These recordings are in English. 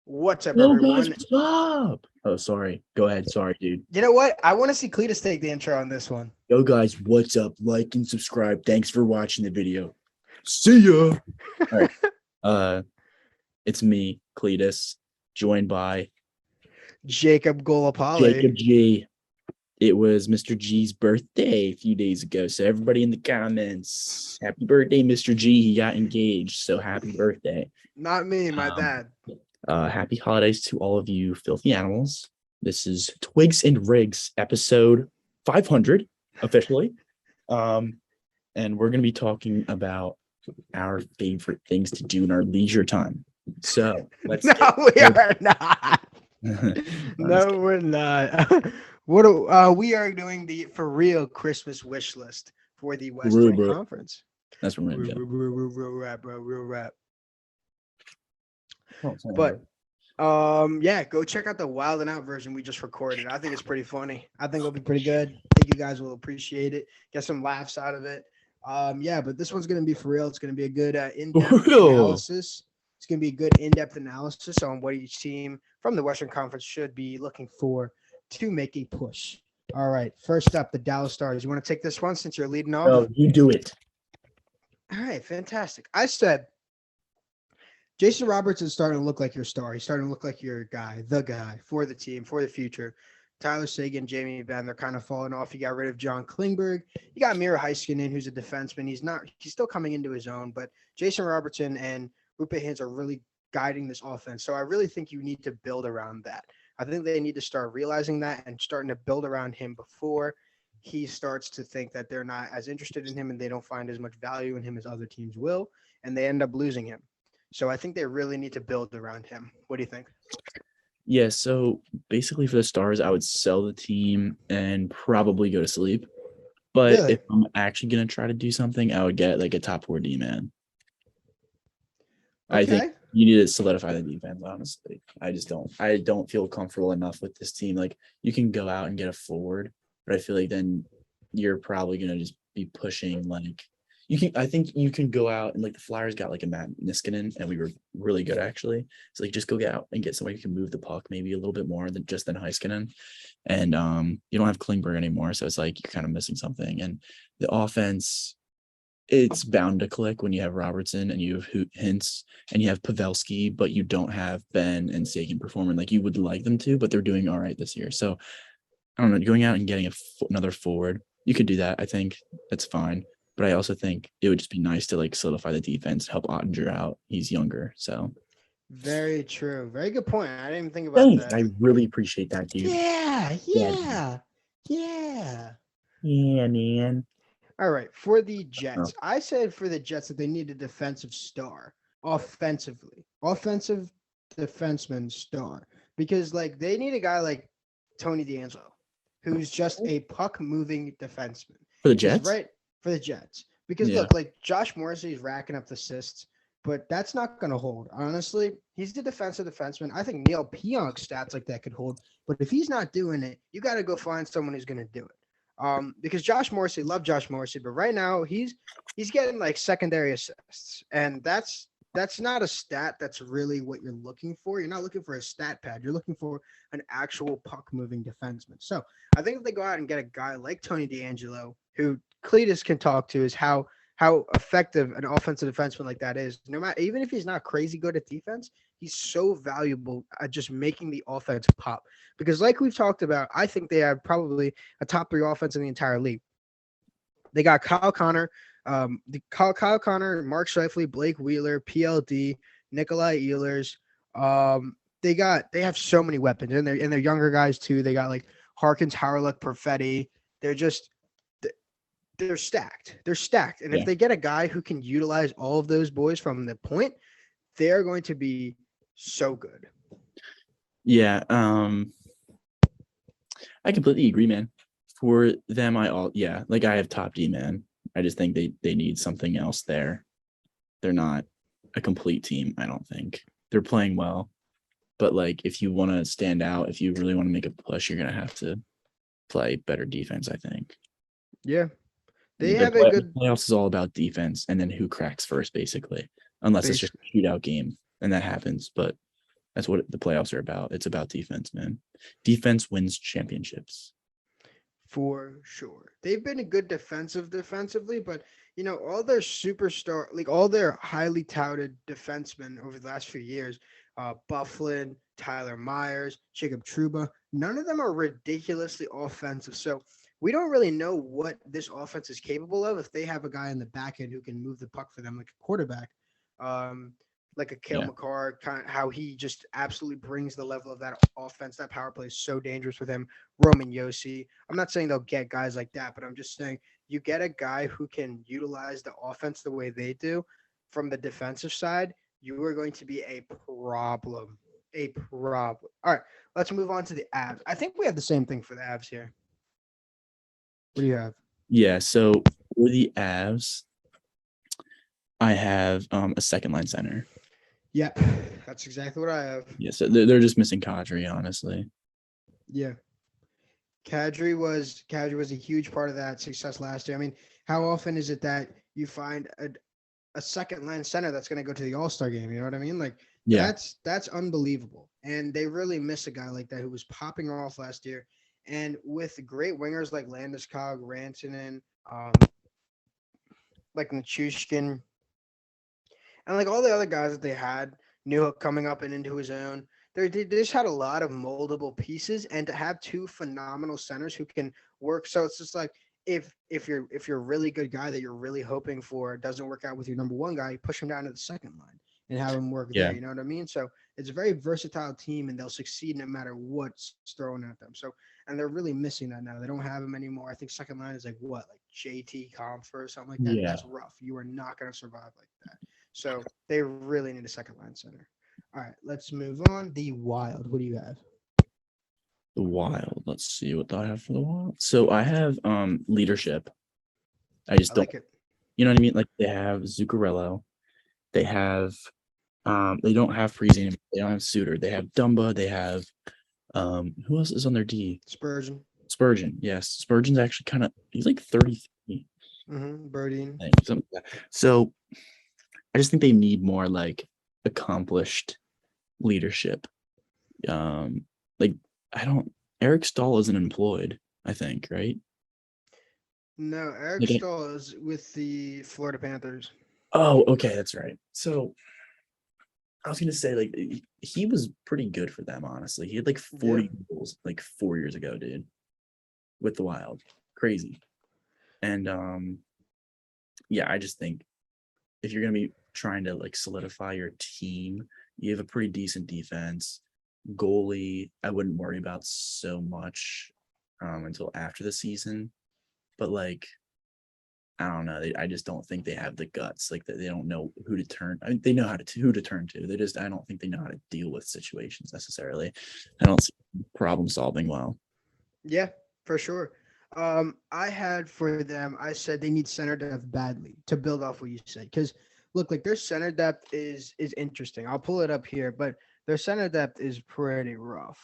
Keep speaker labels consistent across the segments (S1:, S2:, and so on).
S1: What's up,
S2: Yo, guys,
S1: everyone?
S2: what's up? Oh, sorry. Go ahead. Sorry, dude.
S1: You know what? I want to see Cletus take the intro on this one.
S2: Yo, guys, what's up? Like and subscribe. Thanks for watching the video. See ya. All right. Uh, it's me, Cletus, joined by
S1: Jacob Golapale.
S2: Jacob G. It was Mr. G's birthday a few days ago. So everybody in the comments, happy birthday, Mr. G. He got engaged. So happy birthday.
S1: Not me, my
S2: Um,
S1: dad.
S2: Happy holidays to all of you filthy animals. This is Twigs and Rigs, episode 500 officially. And we're going to be talking about our favorite things to do in our leisure time. So let's
S1: No, we are not. No, we're not. We are doing the for real Christmas wish list for the Western
S2: bro.
S1: Conference.
S2: That's what we're going to do.
S1: Real rap, bro. Real rap.
S2: Oh, sorry,
S1: But
S2: bro.
S1: yeah, go check out the Wild and Out version we just recorded. I think it's pretty funny. I think it'll be pretty good. I think you guys will appreciate it. Get some laughs out of it. Yeah, but this one's gonna be for real. It's gonna be a good in-depth analysis. It's gonna be a good in-depth analysis on what each team from the Western Conference should be looking for to make a push. All right, first up, the Dallas Stars. You want to take this one since you're leading off?
S2: No, you do it.
S1: All right, fantastic. I said Jason Roberts is starting to look like your star. He's starting to look like your guy, the guy for the team, for the future. Tyler Seguin, Jamie Benn, they're kind of falling off. You got rid of John Klingberg. You got Mira Heiskanen, who's a defenseman. He's still coming into his own, but Jason Robertson and Rupe Hintz are really guiding this offense. So I really think you need to build around that. I think they need to start realizing that and starting to build around him before he starts to think that they're not as interested in him and they don't find as much value in him as other teams will, and they end up losing him. So I think they really need to build around him. What do you think?
S2: Yeah, so basically for the Stars, I would sell the team and probably go to sleep. But
S1: Really?
S2: if I'm actually going to try to do something, I would get like a top 4 D man. I think
S1: Okay.
S2: you need to solidify the defense, honestly. I don't feel comfortable enough with this team. Like you can go out and get a forward, but I feel like then you're probably gonna just be pushing like I think you can go out and like the Flyers got like a Matt Niskanen and we were really good actually. So like just go get out and get somebody who can move the puck maybe a little bit more than just than Heiskanen. And you don't have Klingberg anymore. So it's like you're kind of missing something. And the offense, it's bound to click when you have Robertson and you have Hintz and you have Pavelski, but you don't have Ben and Sagan performing like you would like them to, but they're doing all right this year. So I don't know, going out and getting another forward, you could do that. I think that's fine. But I also think it would just be nice to like solidify the defense, help Ottinger out. He's younger. So
S1: Very true. Very good point. I didn't even think about
S2: thanks.
S1: that.
S2: I really appreciate that, dude.
S1: Yeah.
S2: Yeah, man.
S1: All right. For the
S2: Oh.
S1: Jets, I said for the Jets that they need a defensive star offensively. Offensive defenseman star. Because like they need a guy like Tony DeAngelo, who's just a puck moving defenseman.
S2: For the
S1: He's
S2: Jets?
S1: right for the Jets. Because
S2: Yeah.
S1: look, like Josh Morrissey is racking up the assists, but that's not going to hold. Honestly, he's the defensive defenseman. I think Neil Pionk's stats like that could hold, but if he's not doing it, you got to go find someone who's going to do it. Because Josh Morrissey, love Josh Morrissey, but right now he's getting like secondary assists, and that's not a stat that's really what you're looking for. You're not looking for a stat pad. You're looking for an actual puck moving defenseman. So I think if they go out and get a guy like Tony DeAngelo, who Cletus can talk to, is how effective an offensive defenseman like that is. No matter, even if he's not crazy good at defense, he's so valuable at just making the offense pop. Because like we've talked about, I think they have probably a top 3 offense in the entire league. They got Kyle Connor, Kyle Connor, Mark Scheifele, Blake Wheeler, PLD, Nikolai Ehlers. They have so many weapons, and they're younger guys too. They got like Harkins, Harlock, Perfetti. They're stacked. They're stacked. And if they get a guy who can utilize all of those boys from the point, they're going to be so good.
S2: Yeah. I completely agree, man. For them, I have top D, man. I just think they need something else there. They're not a complete team, I don't think. They're playing well. But like if you want to stand out, if you really want to make a push, you're gonna have to play better defense, I think.
S1: Yeah. They have a good
S2: playoffs is all about defense and then who cracks first, basically. Unless it's just a shootout game and that happens. But That's what the playoffs are about. It's about defense, man. Defense wins championships.
S1: For sure. They've been a good defensively, but all their superstar, like all their highly touted defensemen over the last few years, Bufflin, Tyler Myers, Jacob Truba, none of them are ridiculously offensive. So we don't really know what this offense is capable of if they have a guy in the back end who can move the puck for them like a quarterback. Um, like a Kale
S2: Yeah.
S1: McCarr, kind of how he just absolutely brings the level of that offense. That power play is so dangerous with him. Roman Yossi. I'm not saying they'll get guys like that, but I'm just saying you get a guy who can utilize the offense the way they do from the defensive side, you are going to be a problem. A problem. All right, let's move on to the Avs. I think we have the same thing for the Avs here. What do you have?
S2: Yeah. So for the Avs, I have a second line center.
S1: Yeah, that's exactly what I have.
S2: Yeah. So they're just missing Kadri, honestly.
S1: Yeah. Kadri was a huge part of that success last year. I mean, how often is it that you find a second line center that's going to go to the All-Star game? You know what I mean? Like
S2: Yeah.
S1: that's unbelievable. And they really miss a guy like that who was popping off last year. And with great wingers like Landeskog, Rantanen, like Nichushkin, and like all the other guys that they had, Newhook coming up and into his own. They just had a lot of moldable pieces, and to have two phenomenal centers who can work. So it's just like if you're a really good guy that you're really hoping for doesn't work out with your number one guy, you push him down to the second line and have him work
S2: Yeah.
S1: there. You know what I mean? So it's a very versatile team, and they'll succeed no matter what's thrown at them. So and they're really missing that now. They don't have him anymore. I think second line is like what, like JT Comfer or something like that.
S2: Yeah.
S1: That's rough. You are not going to survive like that. So they really need a second line center. All right, let's move on. The Wild. What do you have?
S2: The Wild. Let's see what I have for the Wild. So I have leadership. I just
S1: I
S2: don't.
S1: like it.
S2: You know what I mean? Like they have Zuccarello. They have. They don't have Freeze anymore. They don't have Suter. They have Dumba. They have. Who else is on their D?
S1: Spurgeon.
S2: Spurgeon. Yes, Spurgeon's actually kind of. He's like 33.
S1: Birding.
S2: Something like that. So I just think they need more like accomplished leadership. Like I don't. Eric Stahl isn't employed. I think, right?
S1: No, Eric
S2: Like,
S1: Stahl is with the Florida Panthers.
S2: oh, okay, that's right. So I was gonna say, like, he was pretty good for them, honestly. He had like 40 goals like 4 years ago, dude, with the Wild. Crazy. And yeah, I just think if you're gonna be trying to like solidify your team, you have a pretty decent defense. Goalie, I wouldn't worry about so much until after the season. But like, I don't know. I just don't think they have the guts. Like they don't know who to turn. I mean, they know who to turn to. I don't think they know how to deal with situations necessarily. I don't see problem solving well.
S1: Yeah, for sure. I had for them, I said they need center depth badly to build off what you said. Because look, like their center depth is interesting. I'll pull it up here, but their center depth is pretty rough.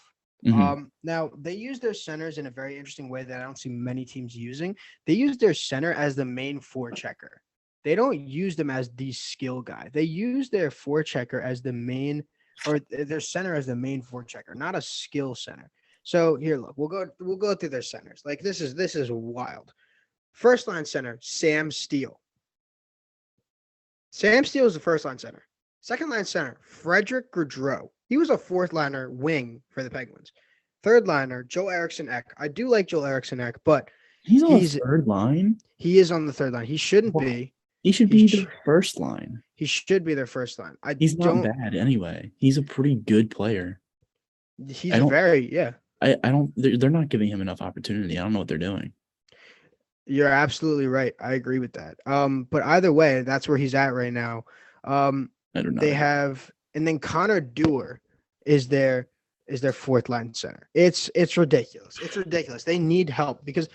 S2: Mm-hmm.
S1: Now they use their centers in a very interesting way that I don't see many teams using. They use their center as the main forechecker. They don't use them as the skill guy. They use their forechecker as the main, or their center as the main forechecker, not a skill center. So here, look, we'll go through their centers. Like this is wild. First line center, Sam Steele. Sam Steele is the first line center. Second line center, Frederick Gaudreau. He was a fourth liner wing for the Penguins. Third liner, Joe Eriksson Ek. I do like Joe Eriksson Ek, but
S2: He's on the third line.
S1: He is on the third line. He shouldn't be.
S2: He should be their first line.
S1: He should be their first line.
S2: He's not bad anyway. He's a pretty good player.
S1: He's very, yeah.
S2: I don't. They're not giving him enough opportunity. I don't know what they're doing.
S1: You're absolutely right. I agree with that. But either way, that's where he's at right now.
S2: I don't know.
S1: They have, and then Connor Dewar is their fourth line center. It's ridiculous. It's ridiculous. They need help because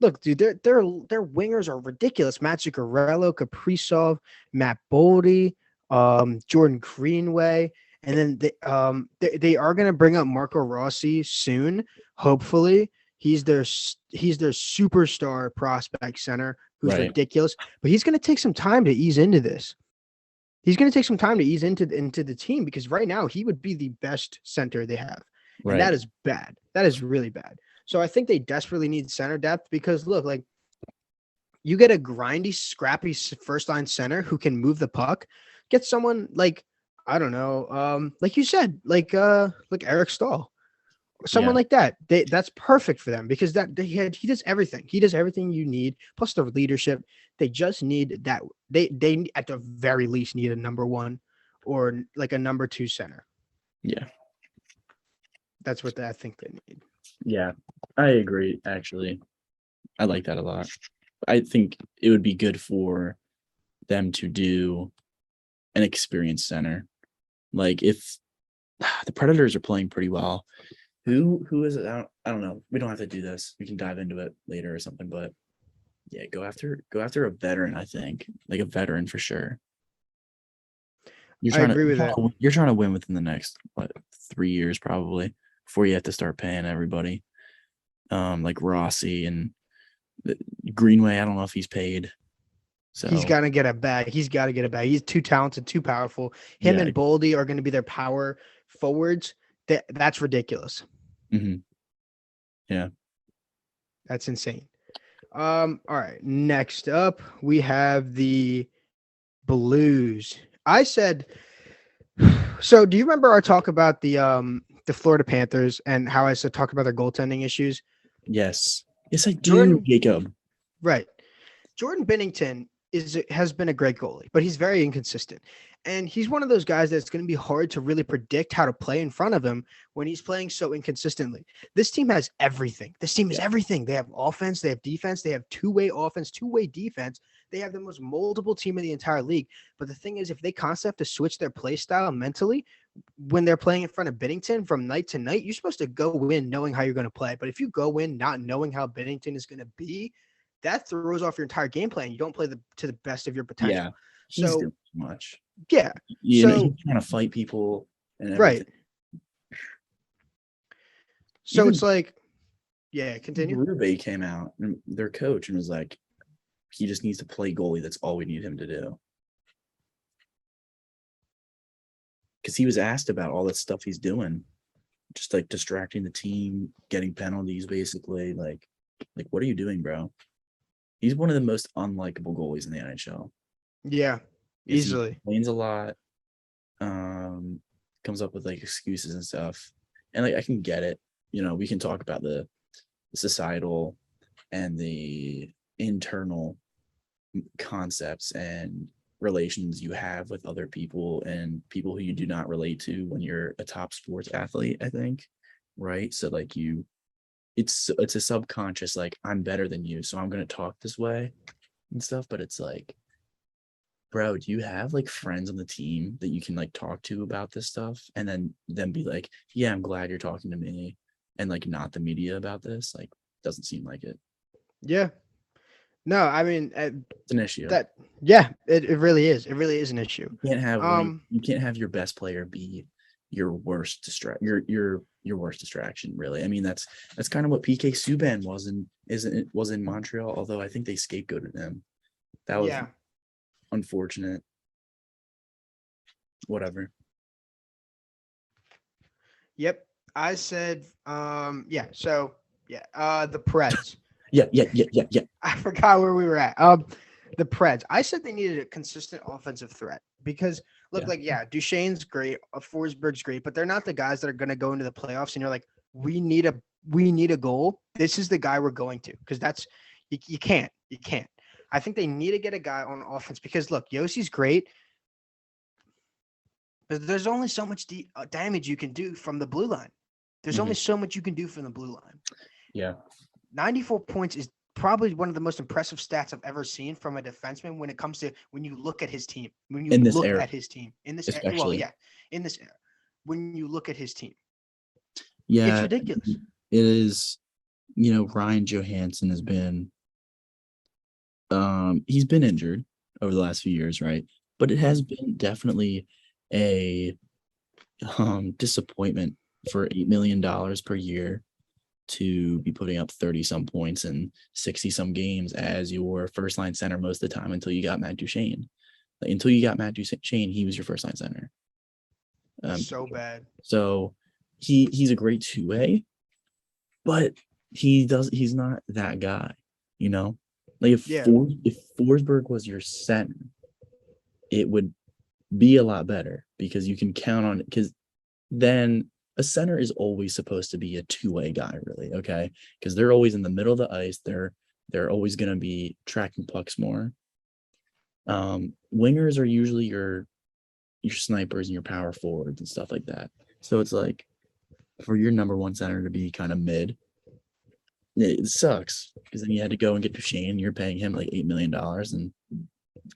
S1: look, dude, their wingers are ridiculous. Matt Zuccarello, Kaprizov, Matt Boldy, Jordan Greenway, and then they are going to bring up Marco Rossi soon. Hopefully, he's their superstar prospect center who's ridiculous, but he's going to take some time to ease into this. He's going to take some time to ease into the team because right now he would be the best center they have. And
S2: Right.
S1: that is bad. That is really bad. So I think they desperately need center depth because look, like you get a grindy, scrappy first line center who can move the puck. Get someone like I don't know, like you said, like Eric Stahl,
S2: Yeah.
S1: someone like that. That's perfect for them because he does everything. He does everything you need. Plus the leadership. They just need that. They at the very least need a number one or like a number two center.
S2: Yeah.
S1: That's what I think they need.
S2: Yeah. I agree, actually. I like that a lot. I think it would be good for them to do an experienced center. Like if the Predators are playing pretty well, who is it? I don't know. We don't have to do this. We can dive into it later or something. But yeah, go after a veteran. I think like a veteran for sure.
S1: I agree with that.
S2: You're trying to win within the next 3 years probably before you have to start paying everybody. Like Rossi and Greenway. I don't know if he's paid. So
S1: He's got to get a bag. He's got to get a bag. He's too talented, too powerful. Him and Boldy are going to be their power forwards. That's ridiculous.
S2: Mm-hmm. Yeah.
S1: That's insane. All right. Next up, we have the Blues. I said, so do you remember our talk about the Florida Panthers and how I said talk about their goaltending issues?
S2: Yes. Yes, I do, Jacob.
S1: Right. Jordan Binnington has been a great goalie, but he's very inconsistent. And he's one of those guys that's going to be hard to really predict how to play in front of him when he's playing so inconsistently. This team has everything. This team is everything. They have offense, they have defense, they have two-way offense, two-way defense. They have the most moldable team in the entire league. But the thing is, if they constantly have to switch their play style mentally when they're playing in front of Binnington from night to night, you're supposed to go in knowing how you're going to play. But if you go in not knowing how Binnington is going to be, that throws off your entire game plan. You don't play to the best of your potential.
S2: Yeah, he's doing too much.
S1: Yeah.
S2: You know, he's trying to fight people and everything.
S1: Right. So it's like, yeah, continue.
S2: Rube came out, and their coach, and was like, he just needs to play goalie. That's all we need him to do. Because he was asked about all that stuff he's doing, just like distracting the team, getting penalties, basically. Like what are you doing, bro? He's one of the most unlikable goalies in the NHL.
S1: Yeah, easily.
S2: He complains a lot. Comes up with like excuses and stuff. And like I can get it. You know, we can talk about the societal and the internal concepts and relations you have with other people and people who you do not relate to when you're a top sports athlete, I think. Right. So like it's a subconscious, like I'm better than you, so I'm going to talk this way and stuff. But it's like, bro, do you have like friends on the team that you can like talk to about this stuff and then be like, yeah, I'm glad you're talking to me, and like not the media about this? Like, doesn't seem like it.
S1: Yeah. No, I mean,
S2: it's an issue.
S1: It really is. It really is an issue.
S2: You can't have your best player be your worst your worst distraction, really. I mean, that's kind of what PK Subban was in Montreal, although I think they scapegoated him. That was unfortunate. Whatever.
S1: Yep. I said the Preds.
S2: Yeah.
S1: I forgot where we were at. The Preds. I said they needed a consistent offensive threat because Duchesne's great, Forsberg's great, but they're not the guys that are going to go into the playoffs and you're like, we need a goal. This is the guy we're going to, because that's you can't. I think they need to get a guy on offense because look, Yossi's great, but there's only so much damage you can do from the blue line. There's only so much you can do from the blue line.
S2: Yeah.
S1: 94 points is probably one of the most impressive stats I've ever seen from a defenseman when it comes to when you look at his team. When you look at his team in this era, in this era, when you look at his team.
S2: Yeah.
S1: It's ridiculous.
S2: It is, Ryan Johansson has been he's been injured over the last few years, right? But it has been definitely a disappointment for $8 million per year to be putting up 30 some points and 60 some games as your first line center most of the time until you got Matt Duchene. Like, until you got Matt Duchene, he was your first line center.
S1: So bad.
S2: So he's a great 2-way, but he's not that guy, you know? Like if Forsberg was your center, it would be a lot better because you can count on it. Because then a center is always supposed to be a 2-way guy, really, okay? Because they're always in the middle of the ice. They're always going to be tracking pucks more. Wingers are usually your snipers and your power forwards and stuff like that. So it's like for your number one center to be kind of mid, it sucks because then you had to go and get Duchene. You're paying him like $8 million, and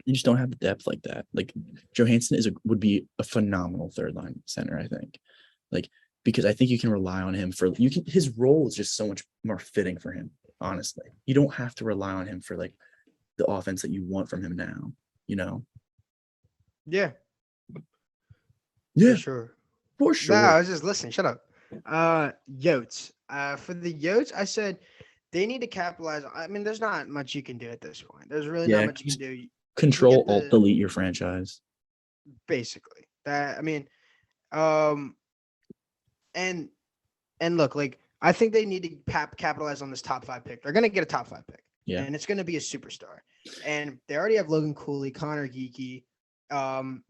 S2: you just don't have the depth like that. Like Johansson would be a phenomenal third line center, I think. Like because I think you can rely on him for his role is just so much more fitting for him. Honestly, you don't have to rely on him for like the offense that you want from him now. You know?
S1: Yeah.
S2: Yeah,
S1: for
S2: sure.
S1: sure. No, I was just listening. Shut up. Yotes. For the Yotes, I said they need to capitalize. I mean, there's not much you can do at this point. There's really not much you can do.
S2: Control Alt Delete your franchise.
S1: Basically, that I mean, and look, like I think they need to capitalize on this top 5 pick. They're gonna get a top 5 pick, and it's gonna be a superstar. And they already have Logan Cooley, Connor Geeky.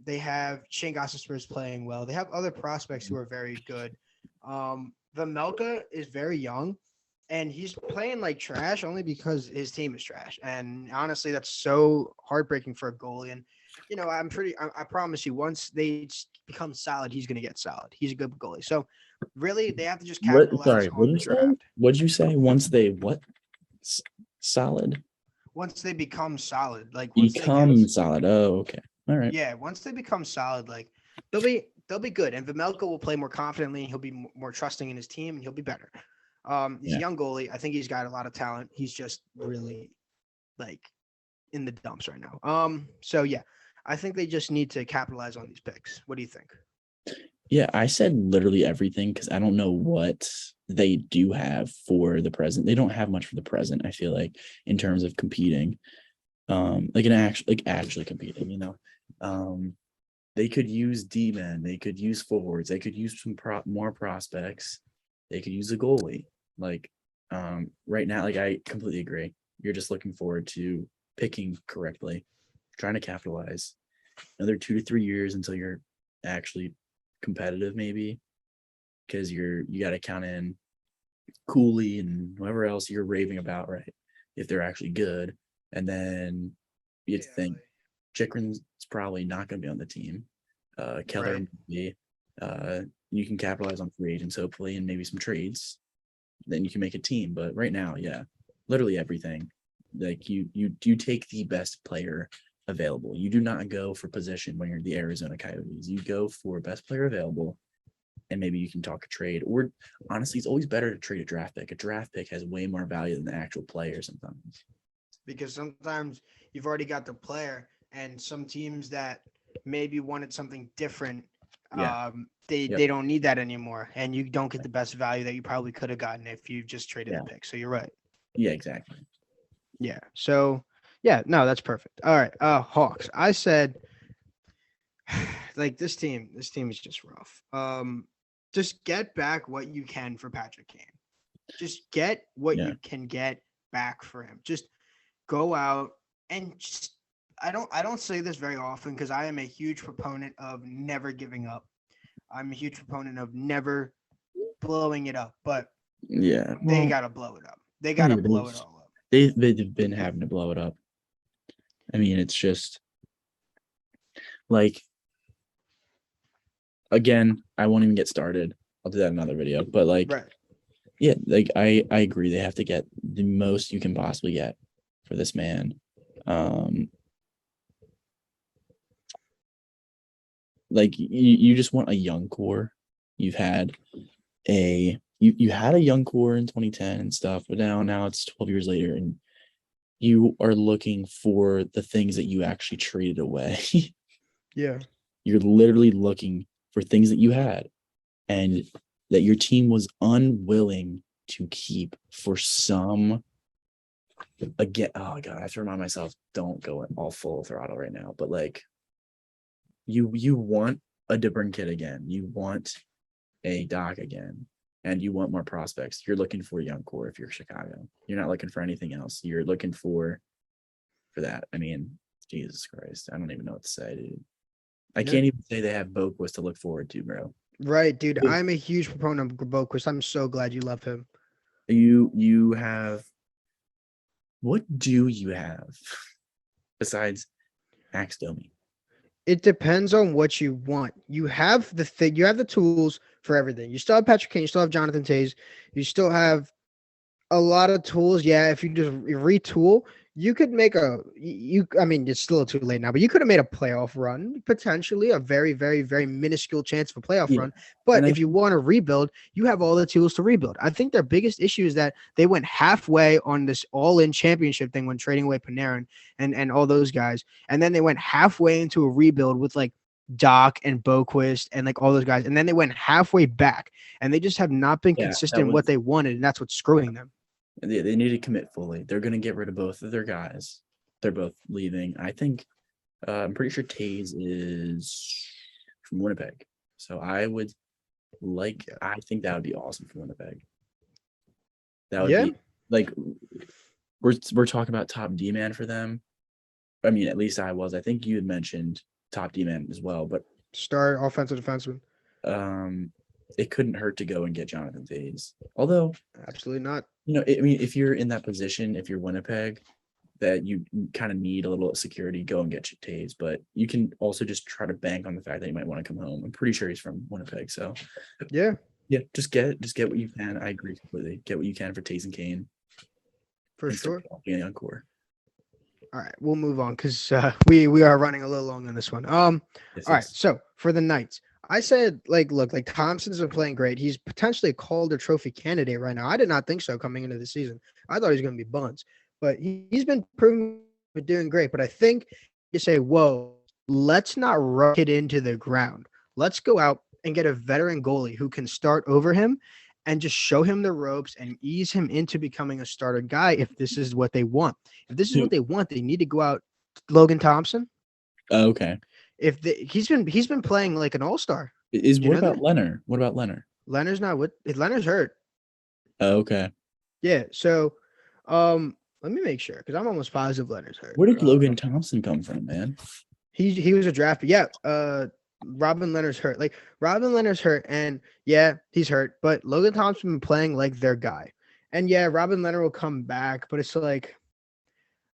S1: They have Shane Gostisbehere playing well. They have other prospects who are very good. Vemelka is very young, and he's playing like trash only because his team is trash. And honestly, that's so heartbreaking for a goalie. And I promise you, once they become solid, he's going to get solid. He's a good goalie. So really, they have to just capitalize on the draft.
S2: What'd you say? Once they what? Solid.
S1: Once they become solid, like
S2: solid. Oh, okay. All right.
S1: Yeah, once they become solid, like they'll be good, and Vemelka will play more confidently. He'll be more trusting in his team, and he'll be better. He's a young goalie. I think he's got a lot of talent. He's just really like in the dumps right now. So yeah, I think they just need to capitalize on these picks. What do you think?
S2: Yeah, I said literally everything because I don't know what they do have for the present. They don't have much for the present, I feel like, in terms of competing. Actually competing, you know. They could use D-men, they could use forwards, they could use some more prospects, they could use a goalie. Like right now, like I completely agree. You're just looking forward to picking correctly, trying to capitalize. Another 2 to 3 years until you're actually competitive, maybe, because you got to count in Cooley and whoever else you're raving about, right? If they're actually good, and then you have to think Chikrin's probably not going to be on the team. Keller,
S1: Right.
S2: maybe. You can capitalize on free agents, hopefully, and maybe some trades. Then you can make a team. But right now, yeah, literally everything. Like you take the best player available. You do not go for position when you're the Arizona Coyotes. You go for best player available, and maybe you can talk a trade. Or honestly, it's always better to trade a draft pick. A draft pick has way more value than the actual player sometimes.
S1: Because sometimes you've already got the player, and some teams that maybe wanted something different, they don't need that anymore, and you don't get the best value that you probably could have gotten if you just traded the pick. So you're right.
S2: Yeah, exactly.
S1: Yeah. So yeah, no, that's perfect. All right. Hawks. I said like this team is just rough. Just get back what you can for Patrick Kane. Just get what you can get back for him. Just go out and just I don't say this very often because I am a huge proponent of never giving up. I'm a huge proponent of never blowing it up, but they gotta blow it up. They gotta blow it all up.
S2: They've been having to blow it up. I mean, it's just like, again, I won't even get started. I'll do that in another video. But like, yeah, like I agree. They have to get the most you can possibly get for this man. Like you just want a young core. You've had you had a young core in 2010 and stuff, but now it's 12 years later, and you are looking for the things that you actually traded away.
S1: Yeah.
S2: You're literally looking for things that you had and that your team was unwilling to keep for some. Again, oh god, I have to remind myself, don't go all full throttle right now, but like you want a kid again. You want a Doc again, and you want more prospects. You're looking for a young core if you're Chicago. You're not looking for anything else. You're looking for that. I mean, Jesus Christ, I don't even know what to say, dude. I
S1: Yeah.
S2: can't even say they have Boquist to look forward to, bro.
S1: Right, dude. I'm a huge proponent of Boquist. I'm so glad you love him.
S2: You have what do you have besides Max Domi?
S1: It depends on what you want. You have the thing. You have the tools for everything. You still have Patrick Kane. You still have Jonathan Tays. You still have a lot of tools. Yeah, if you just retool, you could make I mean, it's still too late now, but you could have made a playoff run, potentially a very, very, very minuscule chance of a playoff
S2: Yeah,
S1: run. But
S2: and I
S1: if you want to rebuild, you have all the tools to rebuild. I think their biggest issue is that they went halfway on this all-in championship thing when trading away Panarin and all those guys, and then they went halfway into a rebuild with like Doc and Boquist and like all those guys, and then they went halfway back, and they just have not been
S2: yeah, that
S1: consistent in what
S2: was
S1: they wanted, and that's what's screwing them.
S2: they need to commit fully. They're going to get rid of both of their guys. They're both leaving. I think I'm pretty sure Tays is from Winnipeg. So I would I think that would be awesome for Winnipeg. That would
S1: Yeah,
S2: be like we're talking about top D man for them. I mean, at least I was. I think you had mentioned top D man as well, but
S1: start offensive defenseman.
S2: um, it couldn't hurt to go and get Jonathan Tays. Although,
S1: Absolutely not.
S2: I mean, if you're in that position, if you're Winnipeg, that you kind of need a little security, go and get Tays. But you can also just try to bank on the fact that he might want to come home. I'm pretty sure he's from Winnipeg, so
S1: Yeah,
S2: just get what you can. I agree completely. Get what you can for Tays and Kane.
S1: for
S2: And
S1: sure.
S2: Being on core.
S1: All right, we'll move on because we are running a little long on this one.
S2: Yes,
S1: All right, so for the Knights, I said look, Thompson's been playing great. He's potentially a Calder Trophy candidate right now. I did not think so coming into the season. I thought he was going to be buns, but he's been proving doing great. But I think you say, whoa, let's not rush it into the ground. Let's go out and get a veteran goalie who can start over him and just show him the ropes and ease him into becoming a starter guy if this is what they want. If this is what they want, they need to go out Logan Thompson.
S2: Okay.
S1: If he's been playing like an all-star.
S2: What about Leonard? What about Leonard?
S1: Leonard's not what Leonard's hurt.
S2: Okay.
S1: Yeah, so let me make sure because I'm almost positive Leonard's hurt.
S2: Where did Logan Thompson come from, man?
S1: He was a draft. Yeah, Robin Leonard's hurt. Like Robin Leonard's hurt, and yeah, he's hurt. But Logan Thompson been playing like their guy, and yeah, Robin Leonard will come back. But it's like,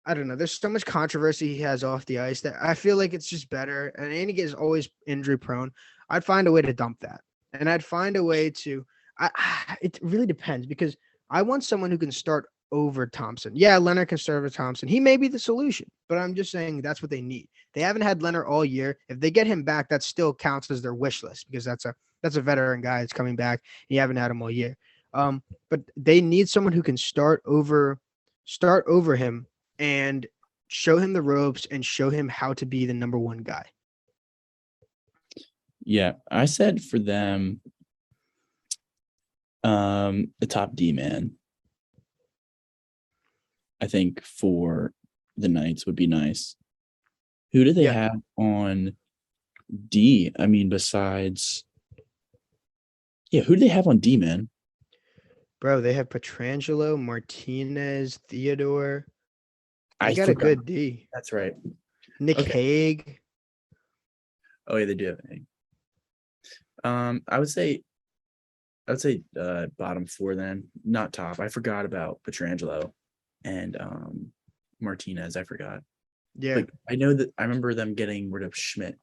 S1: I don't know. There's so much controversy he has off the ice that I feel like it's just better. And Andy is always injury prone. I'd find a way to dump that, and I'd find a way to. It really depends because I want someone who can start over Thompson. Yeah, Leonard can start over Thompson. He may be the solution, but I'm just saying that's what they need. They haven't had Leonard all year. If they get him back, that still counts as their wish list because that's a veteran guy that's coming back. You haven't had him all year. But they need someone who can start over him and show him the ropes and show him how to be the number one guy.
S2: Yeah, I said for them, the top D man. I think for the Knights would be nice. Who do they have on D? I mean, besides, who do they have on D, man?
S1: Bro, they have Pietrangelo, Martinez, Theodore.
S2: I
S1: got a good D.
S2: That's right.
S1: Nick Hague.
S2: Oh yeah, they do have Hague. I would say bottom four then, not top. I forgot about Pietrangelo and Martinez. I forgot.
S1: Yeah.
S2: Like I know that I remember them getting rid of Schmidt.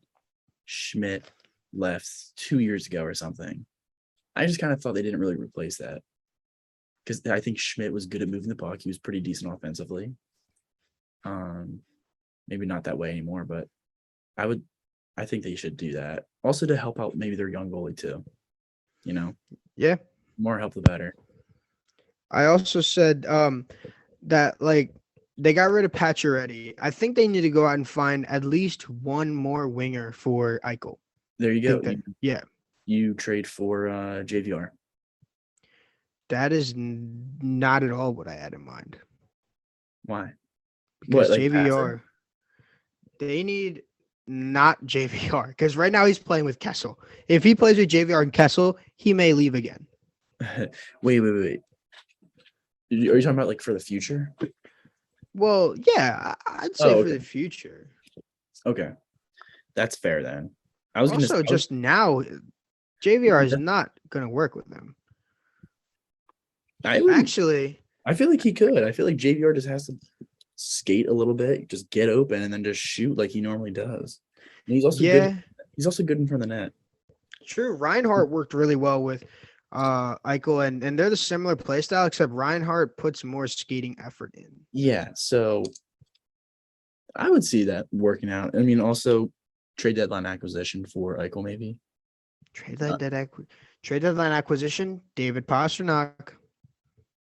S2: Schmidt left 2 years ago or something. I just kind of thought they didn't really replace that because I think Schmidt was good at moving the puck. He was pretty decent offensively. Maybe not that way anymore, but I think they should do that. Also to help out maybe their young goalie too. You know?
S1: Yeah.
S2: More help the better.
S1: I also said that like they got rid of Pacioretty. I think they need to go out and find at least one more winger for Eichel.
S2: There you go.
S1: Yeah.
S2: You trade for JVR.
S1: That is not at all what I had in mind.
S2: Why?
S1: Because JVR, they need not JVR, because right now he's playing with Kessel. If he plays with JVR and Kessel, he may leave again.
S2: Wait. Are you talking about like for the future?
S1: Well, yeah, I'd say for
S2: Okay.
S1: the future.
S2: Okay. That's fair then. I was gonna.
S1: Also, just now, JVR is not going to work with him.
S2: I would.
S1: Actually,
S2: I feel like he could. I feel like JVR just has to skate a little bit, just get open, and then just shoot like he normally does. And he's also good.
S1: yeah,
S2: He's also good in front of the net.
S1: true. Reinhardt worked really well with Eichel, and they're the similar play style, except Reinhardt puts more skating effort in.
S2: Yeah. So I would see that working out. I mean, also trade deadline acquisition for Eichel, maybe.
S1: Trade deadline acquisition, David Pastrnak.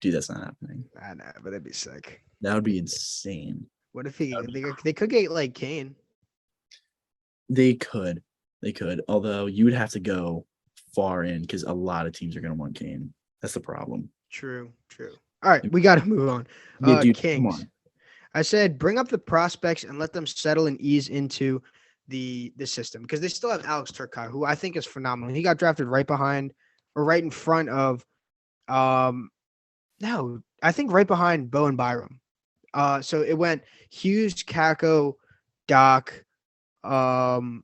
S2: Dude, that's not happening.
S1: I know, but that'd be sick.
S2: That would be insane.
S1: What if they could get like Kane?
S2: They could. Although you would have to go far in because a lot of teams are going to want Kane. That's the problem.
S1: True. All right, we got to move on.
S2: Yeah, dude,
S1: Kings.
S2: come on.
S1: I said bring up the prospects and let them settle and ease into the system because they still have Alex Turcotte, who I think is phenomenal. He got drafted right behind or right in front of no, I think right behind Bowen Byram. So it went Hughes, Kako, Doc, Byram,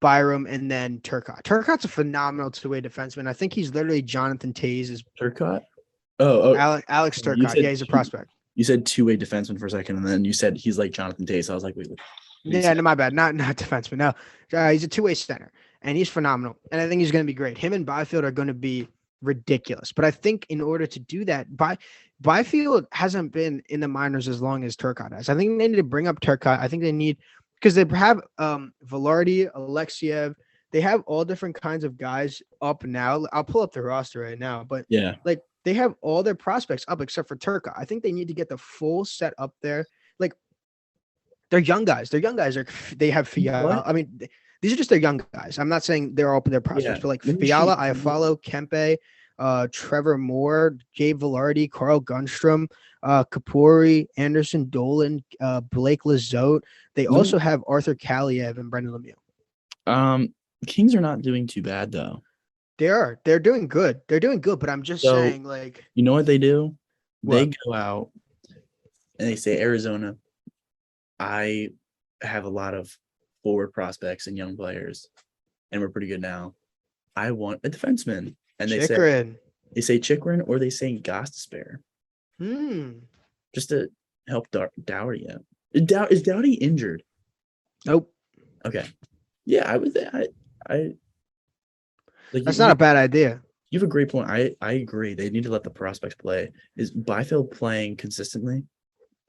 S1: and then Turcotte. Turcotte's a phenomenal two-way defenseman. I think he's literally Jonathan Taze's
S2: Turcotte? Oh,
S1: Alex Turcotte. Yeah, he's a prospect.
S2: You said two-way defenseman for a second, and then you said he's like Jonathan Taze. So I was like, wait.
S1: Yeah, no, my bad. Not defenseman. No, he's a two-way center, and he's phenomenal. And I think he's going to be great. Him and Byfield are going to be ridiculous. But I think in order to do that, Byfield hasn't been in the minors as long as Turcotte has. I think they need to bring up Turcotte. I think they need because they have Velarde, Alexiev. They have all different kinds of guys up now. I'll pull up the roster right now, but
S2: yeah,
S1: like they have all their prospects up except for Turcotte. I think they need to get the full set up there. Like they're young guys. They have Fiala.
S2: What?
S1: I mean, these are just their young guys. I'm not saying they're all their prospects, but like Fiala, Iafallo, Kempe, Trevor Moore, Gabe Velarde, Carl Gunstrom, Kapuri, Anderson Dolan, Blake Lizotte. They also have Arthur Kaliev and Brendan Lemieux.
S2: Kings are not doing too bad though.
S1: They're doing good. But I'm just saying, like,
S2: you know what they do?
S1: What?
S2: They go out and they say, Arizona, I have a lot of forward prospects and young players, and we're pretty good now. I want a defenseman. And they say Chikrin or they say Gostisbehere. Just to help Doughty out. Is Doughty injured?
S1: Nope.
S2: Okay. Yeah, I would.
S1: That's not a bad idea.
S2: You have a great point. I agree. They need to let the prospects play. Is Byfield playing consistently?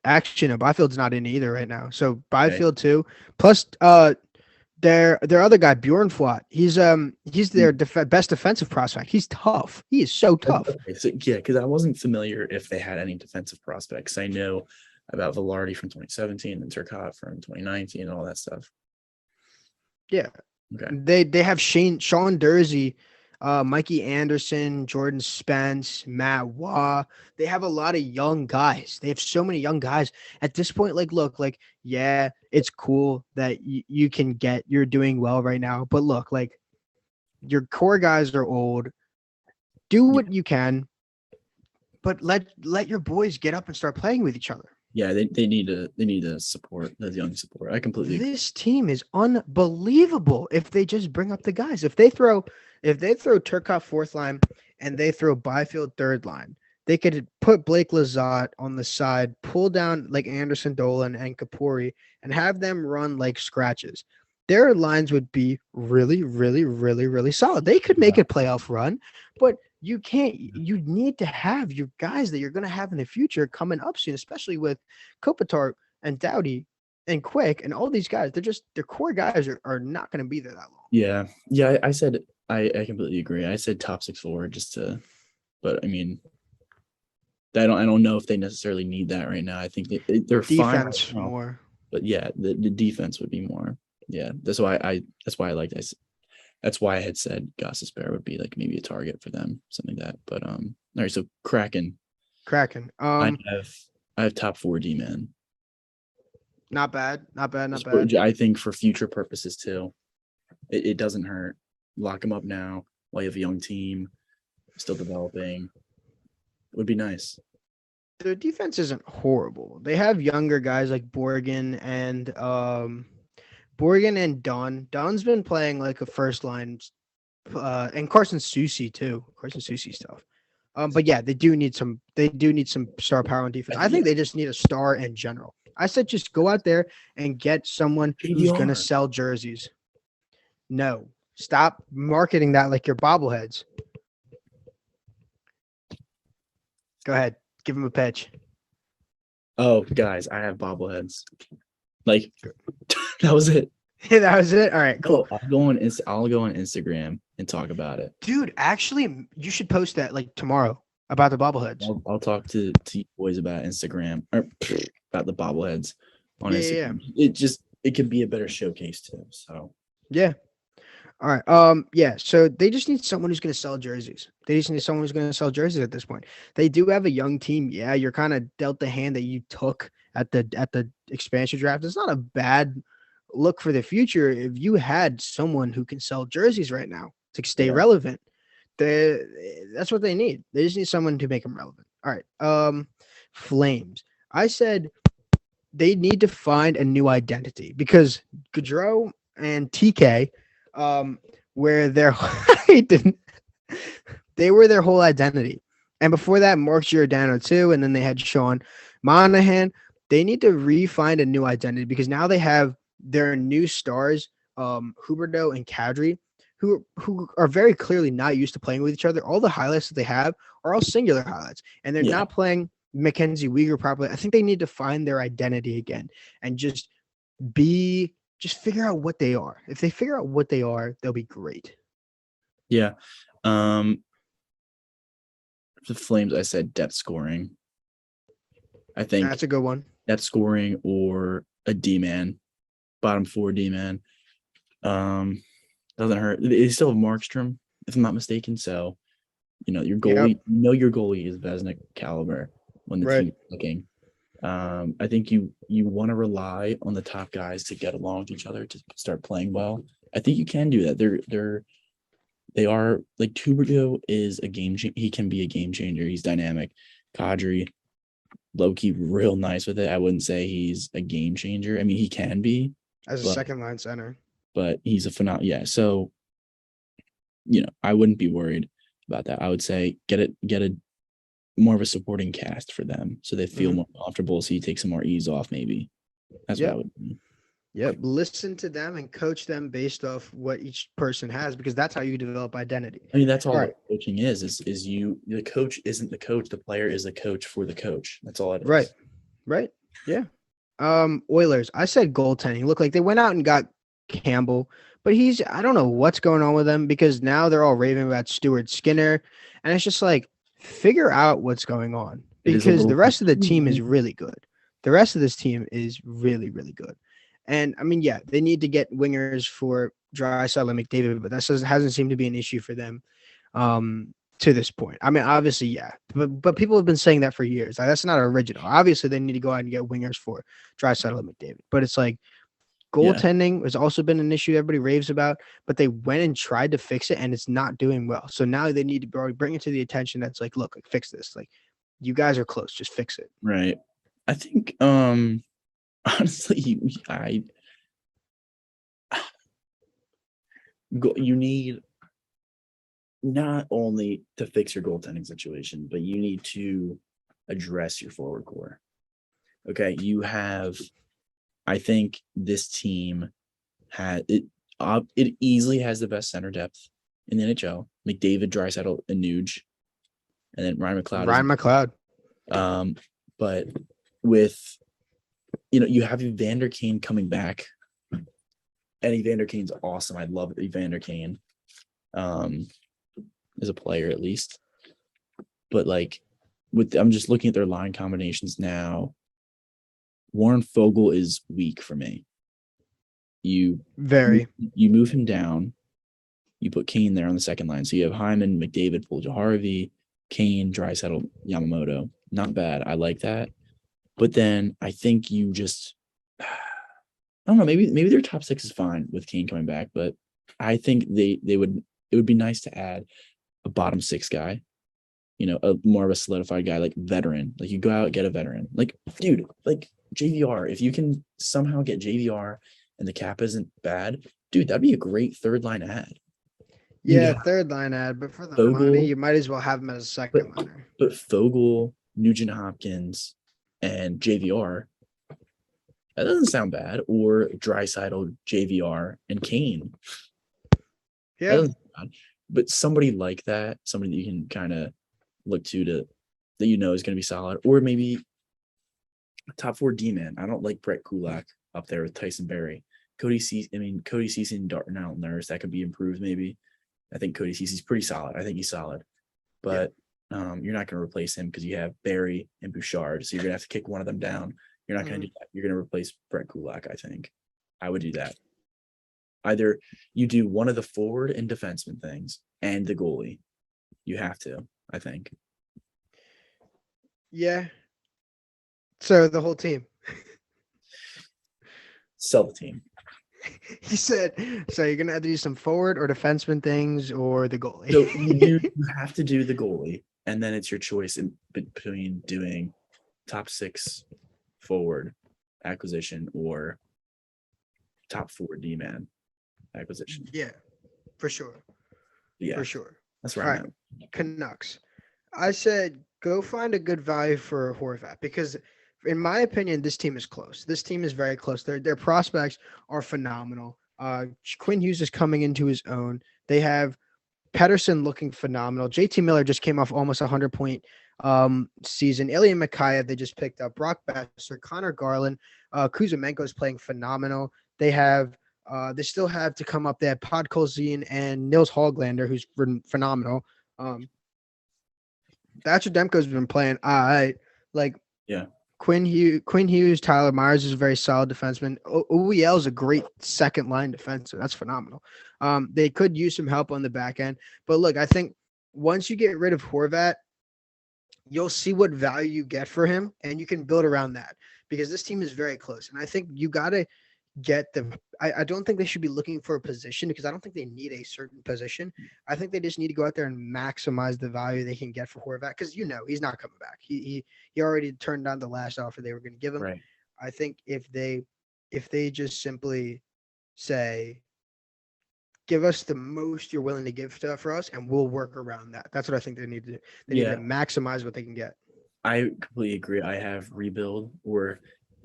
S1: Actually, no, Byfield's not in either right now. So Byfield too. Plus, their other guy Bjornflot. He's their best defensive prospect. He's tough. He is so tough.
S2: Okay, so, yeah, because I wasn't familiar if they had any defensive prospects. I know about Velarde from 2017 and Turcotte from 2019 and all that stuff.
S1: Yeah.
S2: Okay.
S1: They have Sean Dursey, Mikey Anderson, Jordan Spence, Matt Waugh. They have a lot of young guys. They have so many young guys at this point. Like, look, like, yeah, it's cool that you're doing well right now. But look, like, your core guys are old. Do what you can, but let your boys get up and start playing with each other.
S2: Yeah, they need to support the young support. I completely agree.
S1: This team is unbelievable if they just bring up the guys. If they throw Turcotte fourth line and they throw Byfield third line, they could put Blake Lizotte on the side, pull down like Anderson Dolan and Kapuri, and have them run like scratches. Their lines would be really, really, really, really solid. They could make a playoff run, but you can't. You need to have your guys that you're going to have in the future coming up soon, especially with Kopitar and Doughty and Quick and all these guys. Their core guys are not going to be there that long.
S2: Yeah. I said I completely agree. I said top 6 forward but I mean, I don't know if they necessarily need that right now. I think they're
S1: defense
S2: fine right now,
S1: more,
S2: but yeah, the defense would be more. Yeah, that's why I liked. That's why I had said Gostisbehere would be like maybe a target for them, something like that. But all right, so Kraken.
S1: I
S2: I have top 4 D man.
S1: Not bad. Not bad. Not
S2: Just for-
S1: bad.
S2: I think for future purposes too, it doesn't hurt. Lock him up now while you have a young team still developing. It would be nice.
S1: Their defense isn't horrible. They have younger guys like Borgen and Don. Don's been playing like a first line, and Carson Soucy too. Carson Soucy stuff. But yeah, they do need some. They do need some star power on defense. I think they just need a star in general. I said just go out there and get someone who's gonna
S2: JVR.
S1: sell jerseys. No, stop marketing that like your bobbleheads. Go ahead, give him a pitch.
S2: Oh, guys, I have bobbleheads. Like that was it.
S1: That was it. All right, cool.
S2: I'll go on Instagram and talk about it.
S1: Dude, actually, you should post that like tomorrow about the bobbleheads.
S2: I'll talk to you boys about Instagram or about the bobbleheads on Instagram. It could be a better showcase too. So
S1: Yeah. All right. Yeah. So they just need someone who's going to sell jerseys. They just need someone who's going to sell jerseys at this point. They do have a young team. Yeah, you're kind of dealt the hand that you took at the expansion draft. It's not a bad look for the future if you had someone who can sell jerseys right now to stay relevant. That's what they need. They just need someone to make them relevant. All right. Flames. I said they need to find a new identity because Gaudreau and TK where their they were their whole identity. And before that, Mark Giordano too, and then they had Sean Monahan. They need to re-find a new identity because now they have their new stars, Huberto and Kadri, who are very clearly not used to playing with each other. All the highlights that they have are all singular highlights, and they're not playing Mackenzie Weegar properly. I think they need to find their identity again and just figure out what they are. If they figure out what they are, they'll be great.
S2: Yeah. The Flames, I said depth scoring. I think
S1: that's a good one.
S2: Depth scoring or a D-man, bottom 4 D-man. Doesn't hurt. They still have Markstrom, if I'm not mistaken. So, your goalie, your goalie is Vezina caliber when the team's looking. I think you want to rely on the top guys to get along with each other to start playing well. I think you can do that. They are like Tuberto is a game changer. He can be a game changer. He's dynamic. Kadri, low-key, real nice with it. I wouldn't say he's a game changer. I mean, he can be
S1: as a second line center, but
S2: he's a phenomenal. Yeah, so I wouldn't be worried about that. I would say get a more of a supporting cast for them so they feel more comfortable, so you take some more ease off maybe. That's what I would do.
S1: Yep. Listen to them and coach them based off what each person has because that's how you develop identity.
S2: I mean, that's all coaching is the coach isn't the coach, the player is the coach for the coach. That's all it is.
S1: Right. Yeah. Oilers. I said goaltending. Look, like they went out and got Campbell, but I don't know what's going on with them because now they're all raving about Stuart Skinner. And it's just like, figure out what's going on because the rest of the team is really good. The rest of this team is really, really good. And I mean, they need to get wingers for Draisaitl and McDavid, but that hasn't seemed to be an issue for them to this point. I mean, obviously, but people have been saying that for years. That's not original. Obviously, they need to go out and get wingers for Draisaitl and McDavid, but it's like goaltending has also been an issue everybody raves about, but they went and tried to fix it, and it's not doing well. So now they need to bring it to the attention that's like, look, fix this. Like, you guys are close. Just fix it.
S2: Right. I think, honestly, you need not only to fix your goaltending situation, but you need to address your forward core. Okay, I think this team it easily has the best center depth in the NHL. McDavid, Draisaitl, and Nuge, and then Ryan McLeod. But with you have Evander Kane coming back, and Evander Kane's awesome. I love Evander Kane, as a player at least. But I'm just looking at their line combinations now. Warren Fogle is weak for me. You move him down. You put Kane there on the second line. So you have Hyman, McDavid, Puljujarvi, Kane, Draisaitl, Yamamoto. Not bad. I like that. But then I think I don't know. Maybe their top six is fine with Kane coming back, but I think they would. It would be nice to add a bottom six guy. A more of a solidified guy, like veteran. Like you go out get a veteran. Like dude, like JVR. If you can somehow get JVR and the cap isn't bad, dude, that'd be a great third line ad. You'd
S1: Yeah,
S2: have
S1: third line ad, but for the money,
S2: Fogle,
S1: you might as well have him as a
S2: but
S1: second liner.
S2: but Fogle, Nugent Hopkins, and JVR. That doesn't sound bad. Or Draisaitl, JVR, and Kane. That
S1: Yeah,
S2: doesn't sound bad. But somebody like that, somebody that you can kind of look to that is going to be solid, or maybe a top four D man. I don't like Brett Kulak up there with Tyson Berry. Cody Ceci and Darnell Nurse, that could be improved maybe. I think Cody Ceci's pretty solid. I think he's solid, but you're not going to replace him because you have Barry and Bouchard, so you're going to have to kick one of them down. You're not going to do that. You're going to replace Brett Kulak. I think I would do that. Either you do one of the forward and defenseman things and the goalie. You have to, I think.
S1: yeah. So the whole team.
S2: Sell the team.
S1: He said, so you're gonna have to do some forward or defenseman things or the goalie.
S2: So you have to do the goalie, and then it's your choice between doing top six forward acquisition or top four D man acquisition.
S1: Yeah, for sure.
S2: Yeah,
S1: For sure.
S2: that's where
S1: All
S2: I'm
S1: right,
S2: at.
S1: Canucks. I said go find a good value for Horvat because, in my opinion, this team is close. This team is very close. Their prospects are phenomenal. Quinn Hughes is coming into his own. They have Pedersen looking phenomenal. JT Miller just came off almost 100-point season. Ilya Mikheyev they just picked up. Brock Besser, Connor Garland, Kuzmenko is playing phenomenal. They still have to come up. They have Podkolzin and Nils Hoglander, who's phenomenal. Thatcher Demko's been playing all right. Like
S2: Yeah.
S1: Quinn Hughes, Tyler Myers is a very solid defenseman. OEL is a great second line defenseman. That's phenomenal. They could use some help on the back end. But look, I think once you get rid of Horvat, you'll see what value you get for him, and you can build around that because this team is very close. And I think you got to get them. I don't think they should be looking for a position because I don't think they need a certain position. I think they just need to go out there and maximize the value they can get for Horvat because he's not coming back. He already turned down the last offer they were going to give him.
S2: Right.
S1: I think if they just simply say, give us the most you're willing to give for us, and we'll work around that. That's what I think they need to do. They need to maximize what they can get.
S2: I completely agree. I have rebuild or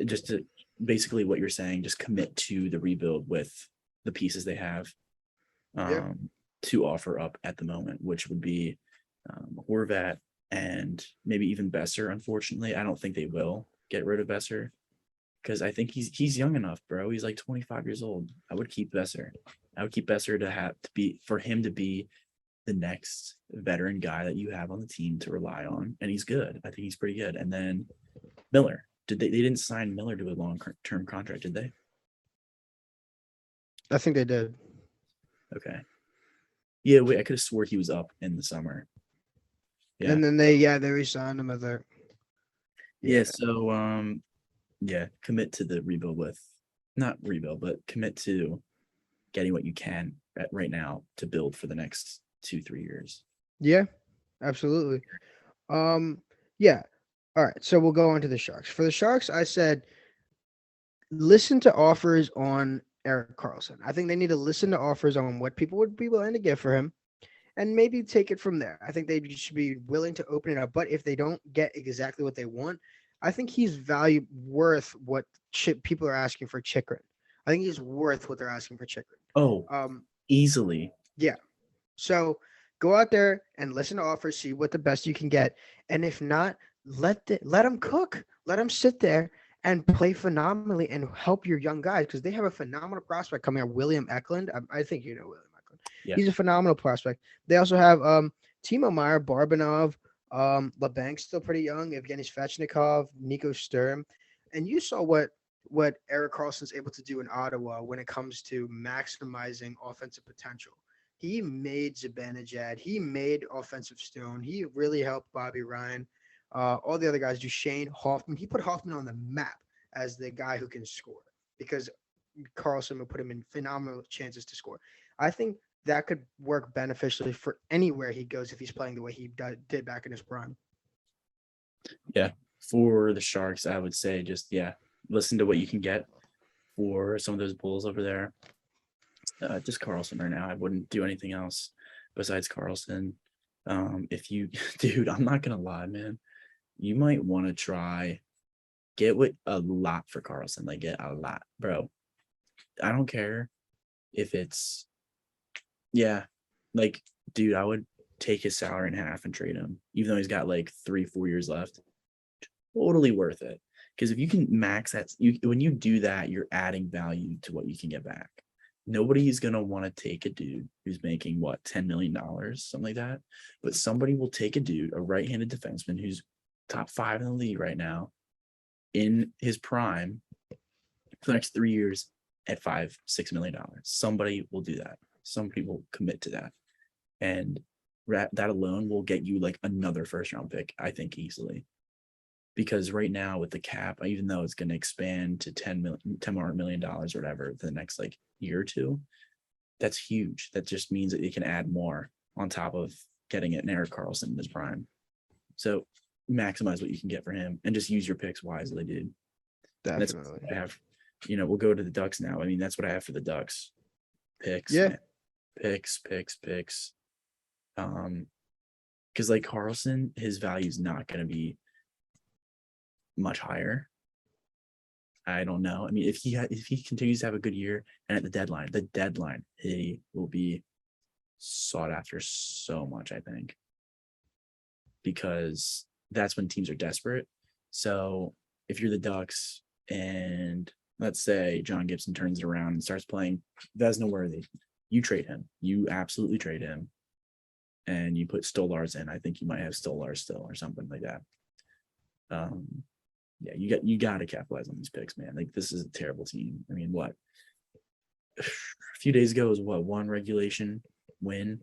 S2: just to basically what you're saying, just commit to the rebuild with the pieces they have to offer up at the moment, which would be Horvat and maybe even Besser. Unfortunately, I don't think they will get rid of Besser because I think he's young enough, bro. He's like 25 years old. I would keep Besser. I would keep Besser for him to be the next veteran guy that you have on the team to rely on, and he's good. I think he's pretty good. And then Miller. They didn't sign Miller to a long-term contract, did they?
S1: I think they did.
S2: Okay. Yeah, wait, I could have swore he was up in the summer.
S1: Yeah. And then they re-signed him as a
S2: so commit to the rebuild not rebuild, but commit to getting what you can right now to build for the next 2-3 years.
S1: Yeah, absolutely. Yeah. All right, so we'll go on to the Sharks. For the Sharks, I said listen to offers on Erik Karlsson. I think they need to listen to offers on what people would be willing to give for him and maybe take it from there. I think they should be willing to open it up. But if they don't get exactly what they want, I think he's worth what people are asking for Chychrun. I think he's worth what they're asking for Chychrun.
S2: Oh, easily.
S1: Yeah. So go out there and listen to offers, see what the best you can get. And if not, let them cook. Let them sit there and play phenomenally and help your young guys because they have a phenomenal prospect coming up, William Eklund. I think you know William Eklund. Yeah. He's a phenomenal prospect. They also have Timo Meier, Barbanov, LeBank's still pretty young, Evgeny Svechnikov, Nico Sturm. And you saw what Erik Karlsson's able to do in Ottawa when it comes to maximizing offensive potential. He made Zibanejad. He made offensive stone. He really helped Bobby Ryan. All the other guys, Duchesne, Hoffman. He put Hoffman on the map as the guy who can score because Carlson would put him in phenomenal chances to score. I think that could work beneficially for anywhere he goes if he's playing the way he did back in his prime.
S2: Yeah. For the Sharks, I would say just, listen to what you can get for some of those Bulls over there. Just Carlson right now. I wouldn't do anything else besides Carlson. If you, dude, I'm not going to lie, man. You might want to try get a lot for Carlson. Like, get a lot, bro. I don't care if it's, like, dude, I would take his salary in half and trade him, even though he's got like 3-4 years left. Totally worth it. Because if you can max that, when you do that, you're adding value to what you can get back. Nobody's going to want to take a dude who's making, $10 million, something like that. But somebody will take a dude, a right-handed defenseman who's top 5 in the league right now, in his prime, for the next 3 years at $5-6 million. Somebody will do that. Somebody will commit to that. And that alone will get you like another first-round pick, I think, easily. Because right now with the cap, even though it's going to expand to $10 million or whatever for the next like year or two, that's huge. That just means that it can add more on top of getting it in Erik Karlsson in his prime. So maximize what you can get for him and just use your picks wisely, dude.
S1: Definitely.
S2: That's what I have. We'll go to the Ducks now. I mean, that's what I have for the Ducks. Picks.
S1: Yeah.
S2: Man. Picks. Because like Karlsson, his value is not going to be much higher. I don't know. I mean, if he continues to have a good year, and at the deadline, he will be sought after so much, I think, because that's when teams are desperate. So if you're the Ducks and let's say John Gibson turns it around and starts playing Vezina worthy, you trade him. You absolutely trade him. And you put Stolars in. I think you might have Stolars still or something like that. You got to capitalize on these picks, man. Like, this is a terrible team. I mean, a few days ago was one regulation win?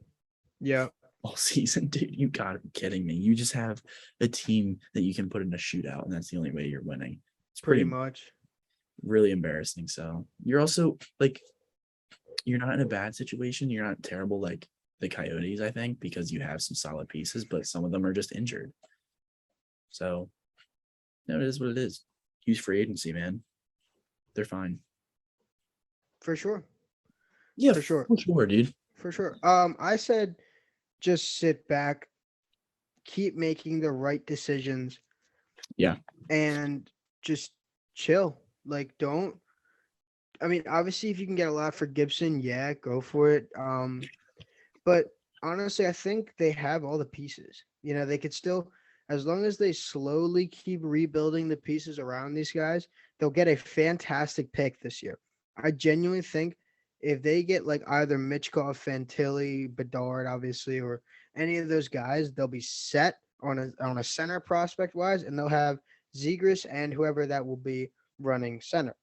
S1: Yeah.
S2: All season, dude. You got to be kidding me. You just have a team that you can put in a shootout, and that's the only way you're winning. It's
S1: pretty much
S2: really embarrassing. So you're also like, you're not in a bad situation. You're not terrible like the Coyotes, I think, because you have some solid pieces, but some of them are just injured. So it is what it is. Use free agency, man. They're fine.
S1: For sure.
S2: Yeah,
S1: for sure.
S2: For sure, dude.
S1: For sure. I said just sit back, keep making the right decisions.
S2: Yeah.
S1: And just chill. Like, don't. I mean, obviously, if you can get a lot for Gibson, yeah, go for it. But honestly, I think they have all the pieces. They could still, as long as they slowly keep rebuilding the pieces around these guys, they'll get a fantastic pick this year. I genuinely think if they get like either Michkov, Fantilli, Bedard, obviously, or any of those guys, they'll be set on a center prospect wise, and they'll have Zegras and whoever that will be running center.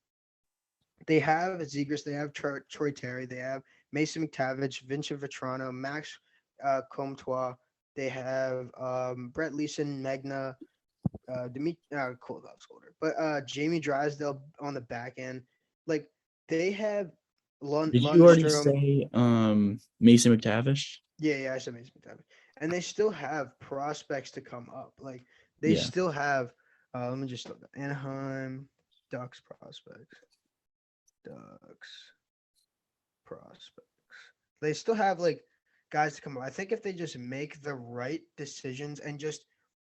S1: They have Zegras, they have Troy Terry, they have Mason McTavish, Vincent Vetrano, Max Comtois. They have Brett Leeson, Megna, Kolov's but Jamie Drysdale on the back end. Like, they have
S2: Did you already say Mason McTavish?
S1: Yeah, I said Mason McTavish. And they still have prospects to come up. Like, they still have let me just look up Anaheim Ducks prospects. They still have like guys to come up. I think if they just make the right decisions and just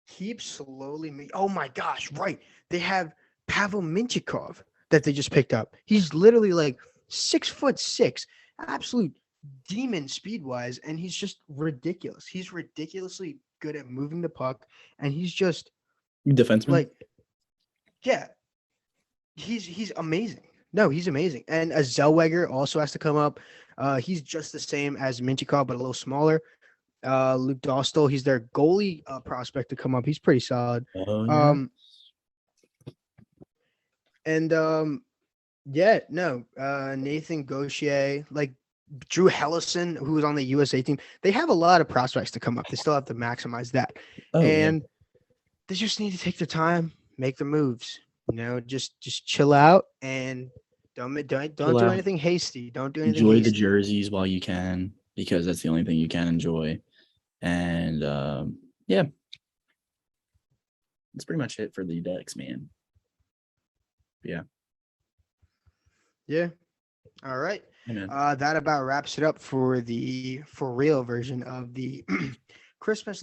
S1: keep slowly oh my gosh, right. They have Pavel Mintyukov that they just picked up. He's literally like 6'6", absolute demon speed wise, and he's just ridiculous. He's ridiculously good at moving the puck, and he's just
S2: defenseman.
S1: Like, yeah, he's amazing. No, he's amazing. And a Zellweger also has to come up. He's just the same as Mintyukov, but a little smaller. Luke Dostal, he's their goalie prospect to come up. He's pretty solid.
S2: Oh,
S1: yeah. Nathan Gauthier, like Drew Hellison, who was on the USA team. They have a lot of prospects to come up. They still have to maximize that. They just need to take their time, make the moves. Just chill out and don't
S2: Chill
S1: do
S2: out.
S1: anything hasty. Don't do anything
S2: Enjoy the
S1: hasty.
S2: jerseys while you can, because that's the only thing you can enjoy. And yeah, that's pretty much it for the Ducks, man. Yeah.
S1: Yeah. All right.
S2: Hey, man.
S1: That about wraps it up for the for real version of the Christmas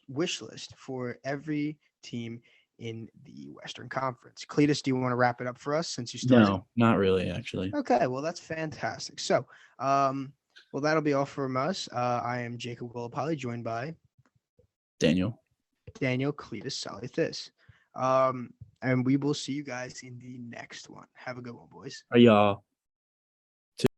S1: wish list for every team in the Western Conference. Cletus, do you want to wrap it up for us since you started?
S2: No, not really, actually.
S1: Okay, well that's fantastic. So, well that'll be all from us. I am Jacob Golopoli, joined by
S2: Daniel.
S1: Daniel Cletus Salithis. And we will see you guys in the next one. Have a good one, boys.
S2: Are y'all?